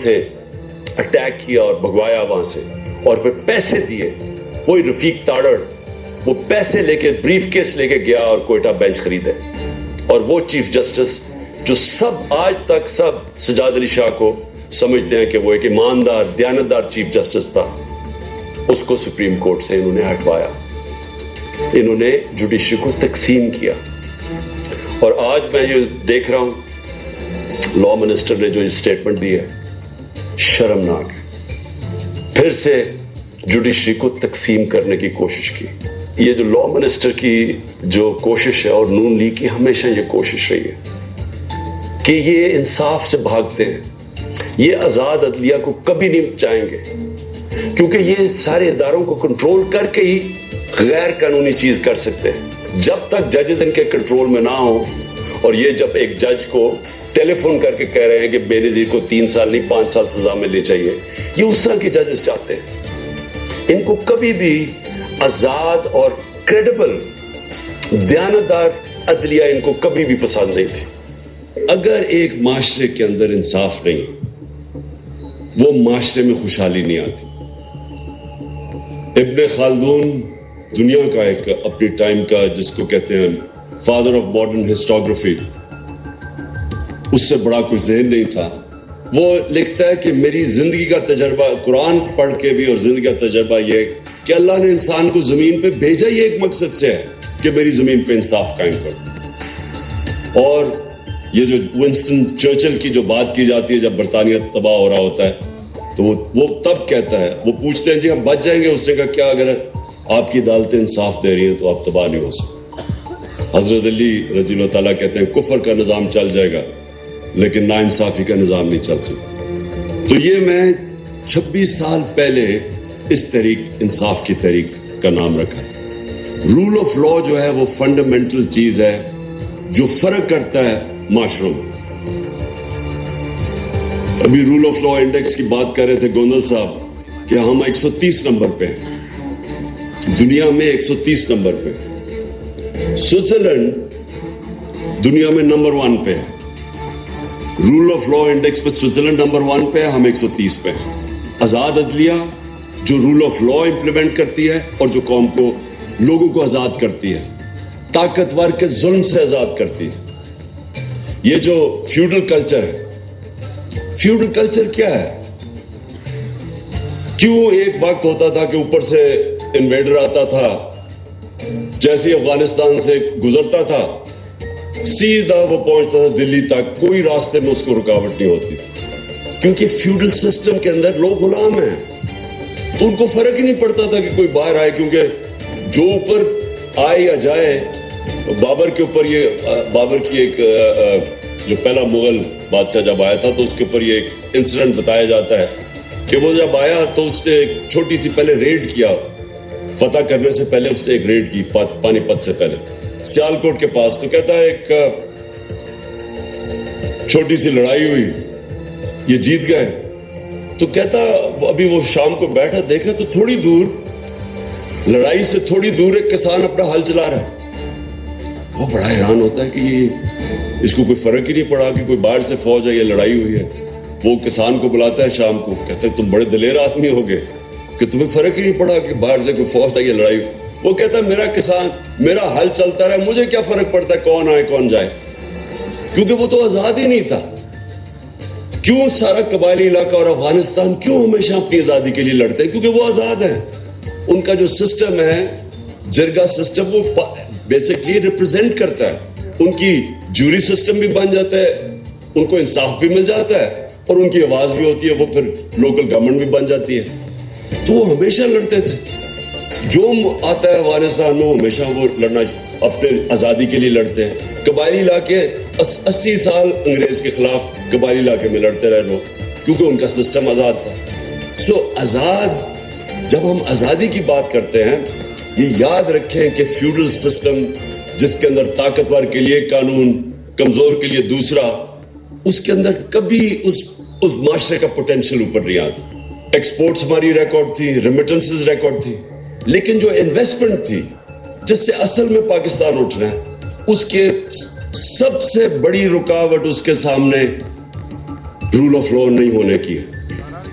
سے اٹیک کیا اور بھگوایا وہاں سے, اور پھر پیسے دیے. وہی رفیق تاڑڑ وہ پیسے لے کے بریف کیس لے کے گیا اور کوئٹہ بینچ خریدے. اور وہ چیف جسٹس جو سب آج تک سب سجاد علی شاہ کو سمجھتے ہیں کہ وہ ایک ایماندار دیانتدار چیف جسٹس تھا, اس کو سپریم کورٹ سے انہوں نے ہٹوایا. انہوں نے جوڈیشری کو تقسیم کیا. اور آج میں جو دیکھ رہا ہوں لا منسٹر نے جو اسٹیٹمنٹ دی ہے شرمناک ہے. پھر سے جوڈیشری کو تقسیم کرنے کی کوشش کی. یہ جو لا منسٹر کی جو کوشش ہے اور نون لیگ کی ہمیشہ یہ کوشش رہی ہے کہ یہ انصاف سے بھاگتے ہیں. یہ آزاد عدلیہ کو کبھی نہیں چاہیں گے, کیونکہ یہ سارے اداروں کو کنٹرول کر کے ہی غیر قانونی چیز کر سکتے ہیں. جب تک ججز ان کے کنٹرول میں نہ ہوں, اور یہ جب ایک جج کو ٹیلی فون کر کے کہہ رہے ہیں کہ بے نظیر کو 3 سال نہیں 5 سال سزا ملنی چاہیے, یہ اس طرح کے ججز چاہتے ہیں. ان کو کبھی بھی آزاد اور کریڈیبل دیانتدار عدلیہ ان کو کبھی بھی پسند نہیں تھی. اگر ایک معاشرے کے اندر انصاف نہیں, وہ معاشرے میں خوشحالی نہیں آتی. ابن خلدون دنیا کا ایک اپنی ٹائم کا جس کو کہتے ہیں فادر آف ماڈرن ہسٹوگرافی, اس سے بڑا کوئی ذہن نہیں تھا. وہ لکھتا ہے کہ میری زندگی کا تجربہ قرآن پڑھ کے بھی اور زندگی کا تجربہ یہ کہ اللہ نے انسان کو زمین پہ بھیجا ہی ایک مقصد سے ہے کہ میری زمین پہ انصاف قائم کر. اور یہ جو ونسٹن چرچل کی جو بات کی جاتی ہے جب برطانیہ تباہ ہو رہا ہوتا ہے تو وہ تب کہتا ہے, وہ پوچھتے ہیں جی ہم بچ جائیں گے, اس نے کہا کیا اگر آپ کی عدالتیں انصاف دے رہی ہیں تو آپ تباہ نہیں ہو سکتے. حضرت علی رضی اللہ تعالیٰ کہتے ہیں کفر کا نظام چل جائے گا لیکن ناانصافی کا نظام نہیں چل سکتا. تو یہ میں 26 سال پہلے اس تحریک انصاف کی تحریک کا نام رکھا. رول آف لا جو ہے وہ فنڈامنٹل چیز ہے جو فرق کرتا ہے معاشروں میں. ابھی رول آف لا انڈیکس کی بات کر رہے تھے گوندل صاحب کہ ہم 130 نمبر پہ ہیں دنیا میں, 130 نمبر پہ. سوئٹزرلینڈ دنیا میں نمبر 1 پہ ہے. رول آف لا انڈیکس پہ سوئٹزرلینڈ نمبر 1 پہ ہے, ہم 130 پہ ہیں. آزاد عدلیہ جو رول آف لا امپلیمنٹ کرتی ہے اور جو قوم کو لوگوں کو آزاد کرتی ہے, طاقتور کے ظلم سے آزاد کرتی ہے. یہ جو فیوڈل کلچر ہے, فیوڈل کلچر کیا ہے؟ کیوں ایک وقت ہوتا تھا کہ اوپر سے انویڈر آتا تھا, جیسے افغانستان سے گزرتا تھا سیدھا وہ پہنچتا تھا دلی تک, کوئی راستے میں اس کو رکاوٹ نہیں ہوتی تھی, کیونکہ فیوڈل سسٹم کے اندر لوگ غلام ہیں. تو ان کو فرق ہی نہیں پڑتا تھا کہ کوئی باہر آئے, کیونکہ جو اوپر آئے یا جائے. بابر کے اوپر یہ بابر کی ایک جو پہلا مغل بادشاہ جب آیا تھا تو اس کے اوپر یہ ایک انسیڈنٹ بتایا جاتا ہے کہ وہ جب آیا تو اس نے ایک چھوٹی سی پہلے ریڈ کیا, فتح کرنے سے پہلے اس نے ایک ریڈ کی پانی پت سے پہلے سیالکوٹ کے پاس. تو کہتا ہے ایک چھوٹی سی لڑائی ہوئی, یہ جیت گئے. تو کہتا ابھی وہ شام کو بیٹھا دیکھ رہا تو تھوڑی دور, لڑائی سے تھوڑی دور ایک کسان اپنا ہل چلا رہا ہے. وہ بڑا حیران ہوتا ہے کہ یہ اس کو کوئی فرق ہی نہیں پڑا کہ کوئی باہر سے فوج ہے یا لڑائی ہوئی ہے. وہ کسان کو بلاتا ہے شام کو, کہتا ہے تم بڑے دلیر آدمی ہو گئے کہ تمہیں فرق ہی نہیں پڑا کہ باہر سے کوئی فوج ہے یا لڑائی. وہ کہتا ہے میرا کسان میرا حل چلتا رہا, مجھے کیا فرق پڑتا ہے کون آئے کون جائے, کیونکہ وہ تو آزاد ہی نہیں تھا. کیوں سارا قبائلی علاقہ اور افغانستان کیوں ہمیشہ اپنی آزادی کے لیے لڑتے ہیں؟ کیونکہ وہ آزاد ہیں. ان کا جو سسٹم ہے جرگا سسٹم, وہ بیسکلی ریپرزینٹ کرتا ہے. ان کی جوری سسٹم بھی بن جاتا ہے, ان کو انصاف بھی مل جاتا ہے اور ان کی آواز بھی ہوتی ہے, وہ پھر لوکل گورنمنٹ بھی بن جاتی ہے. تو وہ ہمیشہ لڑتے تھے. جو آتا ہے افغانستان میں ہمیشہ وہ لڑنا اپنے آزادی کے لیے لڑتے ہیں. قبائلی علاقے 80 سال انگریز کے خلاف قبائلی علاقے میں لڑتے رہے لوگ, کیونکہ ان کا سسٹم آزاد تھا. آزاد, جب ہم آزادی کی بات کرتے ہیں یہ یاد رکھیں کہ فیوڈل سسٹم جس کے اندر طاقتور کے لیے قانون, کمزور کے لیے دوسرا, اس کے اندر کبھی اس معاشرے کا پوٹینشیل اوپر نہیں آتا. ایکسپورٹس ہماری ریکارڈ تھی, ریمیٹنسز ریکارڈ تھی, لیکن جو انویسٹمنٹ تھی جس سے اصل میں پاکستان اٹھ رہا ہے, اس کے سب سے بڑی رکاوٹ اس کے سامنے رول آف لا نہیں ہونے کی ہے.